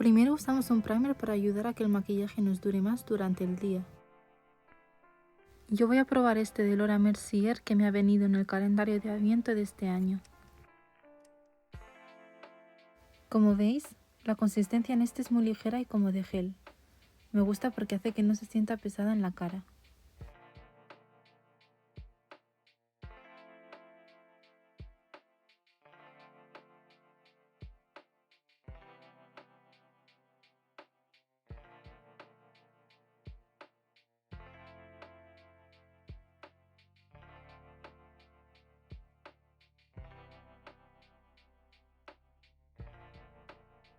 Primero usamos un primer para ayudar a que el maquillaje nos dure más durante el día. Yo voy a probar este de Laura Mercier que me ha venido en el calendario de Adviento de este año. Como veis, la consistencia en este es muy ligera y como de gel. Me gusta porque hace que no se sienta pesada en la cara.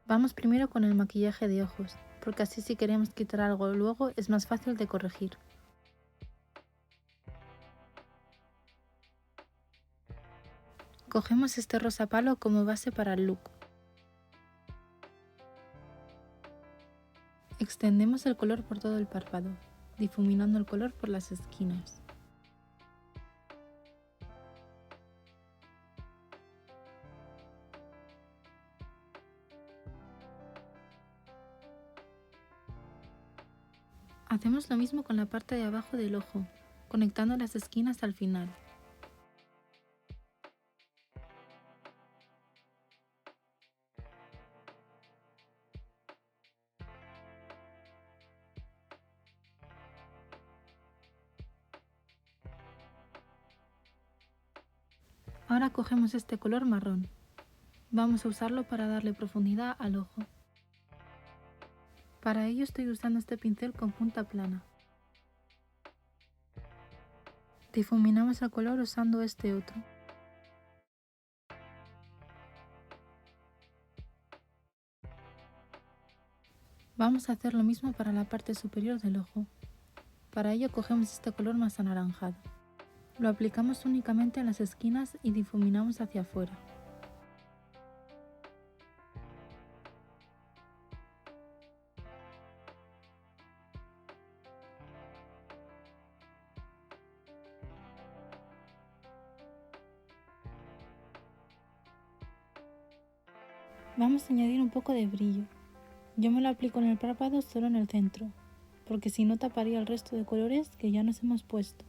Vamos primero con el maquillaje de ojos, porque así si queremos quitar algo luego es más fácil de corregir. Cogemos este rosa palo como base para el look. Extendemos el color por todo el párpado, difuminando el color por las esquinas. Hacemos lo mismo con la parte de abajo del ojo, conectando las esquinas al final. Ahora cogemos este color marrón. Vamos a usarlo para darle profundidad al ojo. Para ello estoy usando este pincel con punta plana. Difuminamos el color usando este otro. Vamos a hacer lo mismo para la parte superior del ojo. Para ello cogemos este color más anaranjado. Lo aplicamos únicamente en las esquinas y difuminamos hacia afuera. Vamos a añadir un poco de brillo. Yo me lo aplico en el párpado solo en el centro, porque si no taparía el resto de colores que ya nos hemos puesto.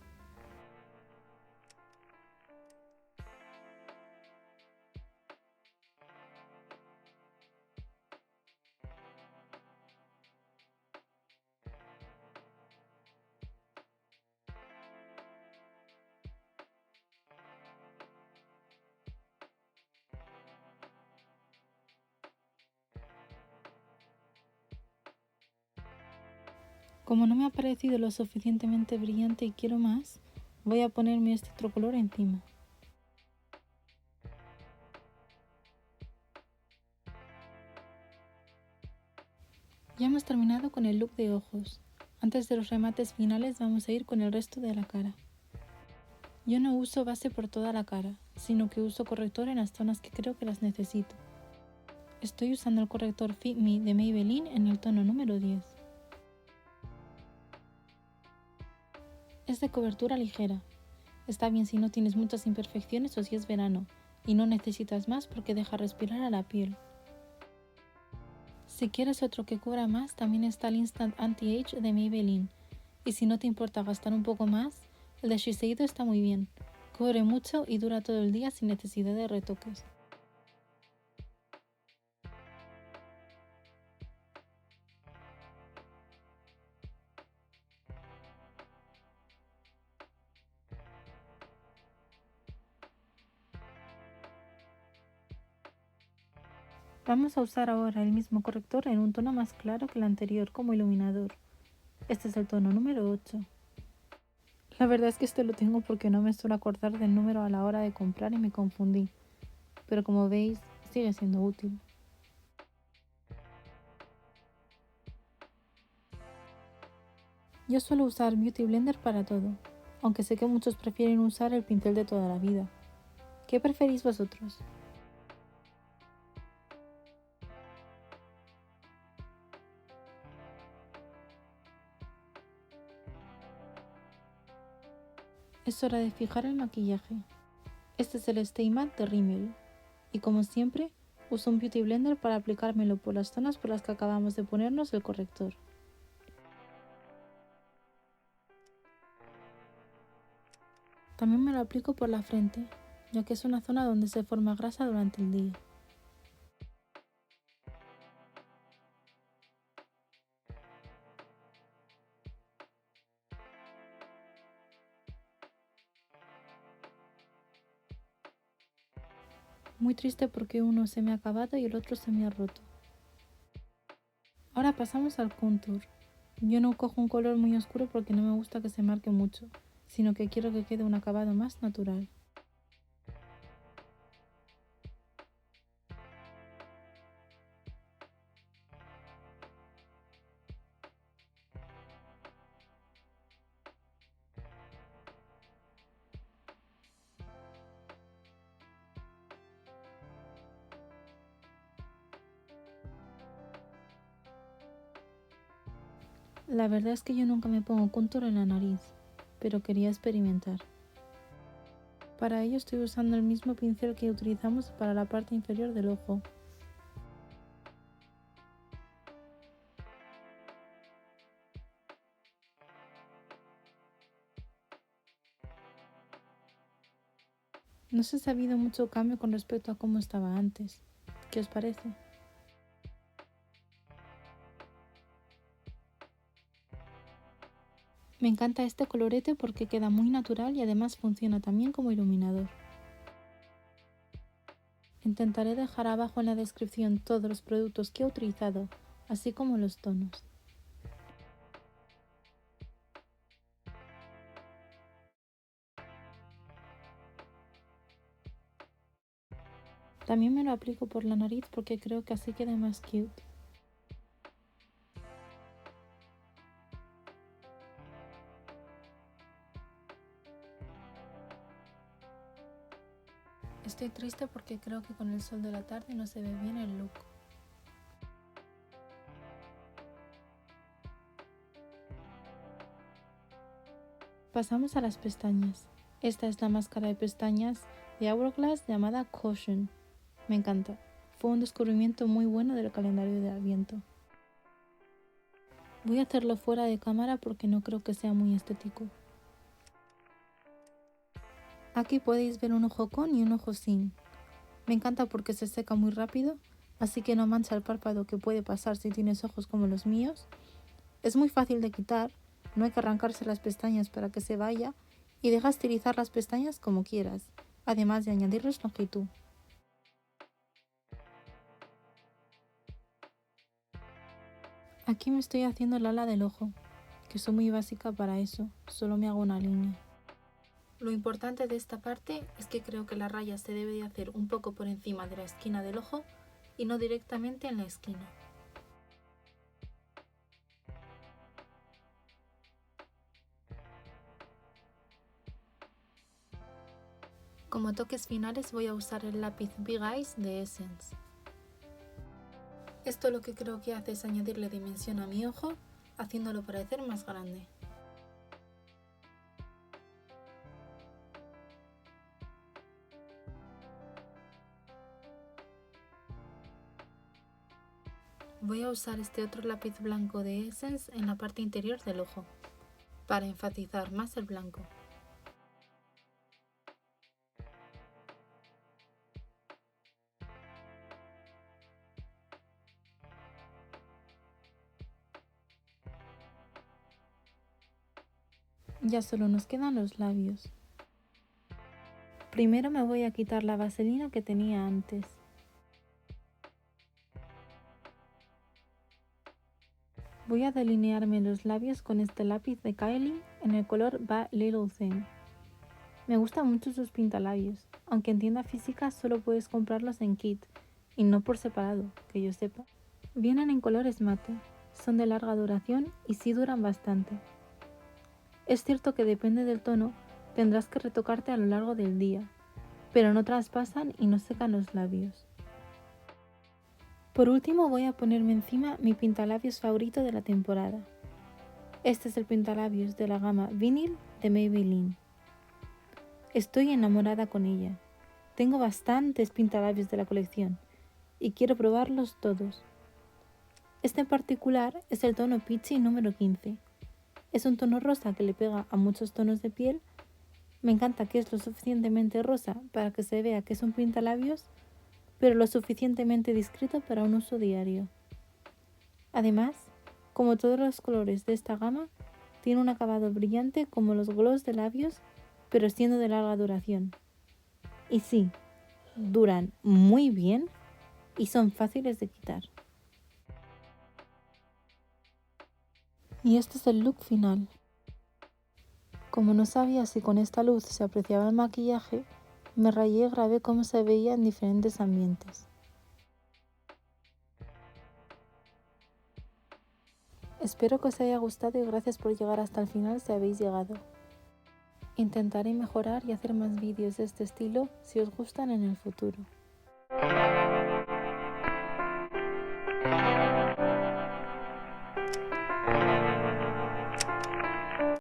Como no me ha parecido lo suficientemente brillante y quiero más, voy a ponerme este otro color encima. Ya hemos terminado con el look de ojos. Antes de los remates finales vamos a ir con el resto de la cara. Yo no uso base por toda la cara, sino que uso corrector en las zonas que creo que las necesito. Estoy usando el corrector Fit Me de Maybelline en el tono número 10. Es de cobertura ligera. Está bien si no tienes muchas imperfecciones o si es verano, y no necesitas más porque deja respirar a la piel. Si quieres otro que cubra más, también está el Instant Anti-Age de Maybelline. Y si no te importa gastar un poco más, el de Shiseido está muy bien. Cubre mucho y dura todo el día sin necesidad de retoques. Vamos a usar ahora el mismo corrector en un tono más claro que el anterior como iluminador. Este es el tono número 8. La verdad es que este lo tengo porque no me suelo acordar del número a la hora de comprar y me confundí. Pero como veis, sigue siendo útil. Yo suelo usar Beauty Blender para todo, aunque sé que muchos prefieren usar el pincel de toda la vida. ¿Qué preferís vosotros? Es hora de fijar el maquillaje. Este es el Stay Matte de Rimmel. Y como siempre, Uso un Beauty Blender para aplicármelo por las zonas por las que acabamos de ponernos el corrector. También me lo aplico por la frente, ya que es una zona donde se forma grasa durante el día. Muy triste porque uno se me ha acabado y el otro se me ha roto. Ahora pasamos al contour. Yo no cojo un color muy oscuro porque no me gusta que se marque mucho, sino que quiero que quede un acabado más natural. La verdad es que yo nunca me pongo contour en la nariz, pero quería experimentar. Para ello estoy usando el mismo pincel que utilizamos para la parte inferior del ojo. No se ha habido mucho cambio con respecto a cómo estaba antes. ¿Qué os parece? Me encanta este colorete porque queda muy natural y además funciona también como iluminador. Intentaré dejar abajo en la descripción todos los productos que he utilizado, así como los tonos. También me lo aplico por la nariz porque creo que así queda más cute. Estoy triste porque creo que con el sol de la tarde no se ve bien el look. Pasamos a las pestañas. Esta es la máscara de pestañas de Hourglass llamada Caution. Me encanta. Fue un descubrimiento muy bueno del calendario de Adviento. Voy a hacerlo fuera de cámara porque no creo que sea muy estético. Aquí podéis ver un ojo con y un ojo sin. Me encanta porque se seca muy rápido, así que no mancha el párpado, que puede pasar si tienes ojos como los míos. Es muy fácil de quitar, no hay que arrancarse las pestañas para que se vaya y deja estilizar las pestañas como quieras, además de añadirles longitud. Aquí me estoy haciendo el ala del ojo, que soy muy básica para eso, solo me hago una línea. Lo importante de esta parte es que creo que la raya se debe de hacer un poco por encima de la esquina del ojo y no directamente en la esquina. Como toques finales voy a usar el lápiz Big Eyes de Essence. Esto lo que creo que hace es añadirle dimensión a mi ojo, haciéndolo parecer más grande. Voy a usar este otro lápiz blanco de Essence en la parte interior del ojo, para enfatizar más el blanco. Ya solo nos quedan los labios. Primero me voy a quitar la vaselina que tenía antes. Voy a delinearme los labios con este lápiz de Kylie en el color Bad Little Thing. Me gustan mucho sus pintalabios, aunque en tienda física solo puedes comprarlos en kit y no por separado, que yo sepa. Vienen en colores mate, son de larga duración y sí duran bastante. Es cierto que depende del tono, tendrás que retocarte a lo largo del día, pero no traspasan y no secan los labios. Por último voy a ponerme encima mi pintalabios favorito de la temporada. Este es el pintalabios de la gama Vinyl de Maybelline. Estoy enamorada con ella. Tengo bastantes pintalabios de la colección y quiero probarlos todos. Este en particular es el tono Peachy número 15. Es un tono rosa que le pega a muchos tonos de piel. Me encanta que es lo suficientemente rosa para que se vea que es un pintalabios, pero lo suficientemente discreto para un uso diario. Además, como todos los colores de esta gama, tiene un acabado brillante como los gloss de labios, pero siendo de larga duración. Y sí, duran muy bien y son fáciles de quitar. Y este es el look final. Como no sabía si con esta luz se apreciaba el maquillaje, me rayé y grabé cómo se veía en diferentes ambientes. Espero que os haya gustado y gracias por llegar hasta el final si habéis llegado. Intentaré mejorar y hacer más vídeos de este estilo si os gustan en el futuro.